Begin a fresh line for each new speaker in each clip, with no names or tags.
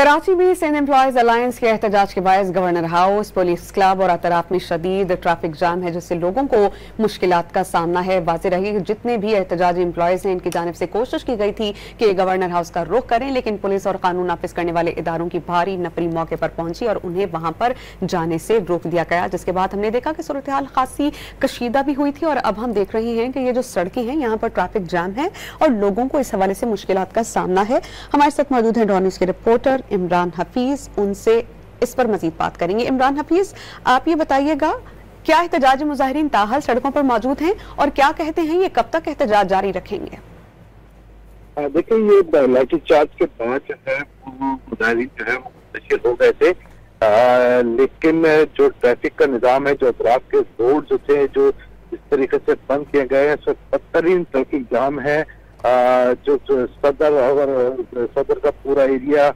कराची में Sindh employees alliance के एहतजाज के बायस गवर्नर हाउस, पुलिस क्लब और अतराफ में शदीद ट्रैफिक जाम है, जिससे लोगों को मुश्किलात का सामना है। वाज़ेह रही जितने भी एहतजाजी एम्प्लॉयज हैं, इनकी जानिब से कोशिश की गई थी कि गवर्नर हाउस का रुख करें, लेकिन पुलिस और कानून नाफिज करने वाले इदारों की भारी नफरी मौके पर पहुंची और उन्हें वहां पर जाने से रोक दिया गया, जिसके बाद हमने देखा कि सूरत हाल खासी कशीदा भी हुई थी। और अब हम देख रहे हैं कि ये जो सड़कें हैं, यहाँ पर ट्रैफिक जाम है और लोगों को इस हवाले से मुश्किलात का सामना है। हमारे साथ मौजूद हैं डॉन न्यूज़ के रिपोर्टर इमरान हफीज, उनसे इस पर मजीद बात करेंगे। इमरान हफीज, आप ये बताइएगा, क्या एहतजाजी मुजाहिरीन ताहल सड़कों पर मौजूद हैं और क्या कहते हैं, ये कब तक एहतजाज जारी रखेंगे?
देखिए, ये लाठी चार्ज के बाद जो है मुजाहिरीन जो है वो मुंतशिर हो गए थे, लेकिन जो ट्रैफिक का निजाम है, जो अतराफ के रोड जो थे, जो इस तरीके से बंद किए गए हैं, बदतरीन ट्रैफिक जाम है। जो सदर का पूरा एरिया,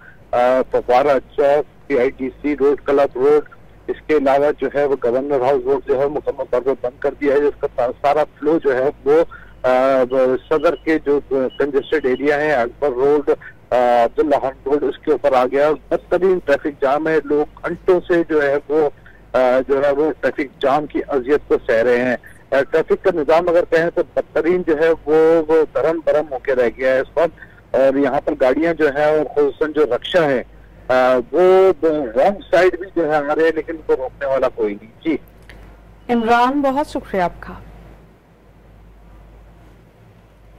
फवारा चौक, PITC रोड, क्लब रोड, इसके अलावा जो है वो गवर्नर हाउस रोड जो है मुकम्मल तौर पर बंद कर दिया है, जिसका सारा फ्लो जो है वो सदर के जो कंजेस्टेड एरिया है, अकबर रोड, अब्दुल्ला खान रोड, उसके ऊपर आ गया। बदतरीन ट्रैफिक जाम है, लोग घंटों से जो है वो ट्रैफिक जाम की अजियत को सह रहे हैं। ट्रैफिक का निजाम अगर कहें तो बदतरीन जो है वो धर्म बरम होकर रह गया है इस वक्त। और यहाँ पर गाड़ियां जो है और खुसूसन जो रक्षा है वो रॉन्ग साइड भी जो है आ रहे हैं, लेकिन उनको रोकने वाला कोई नहीं। जी
इमरान, बहुत शुक्रिया आपका।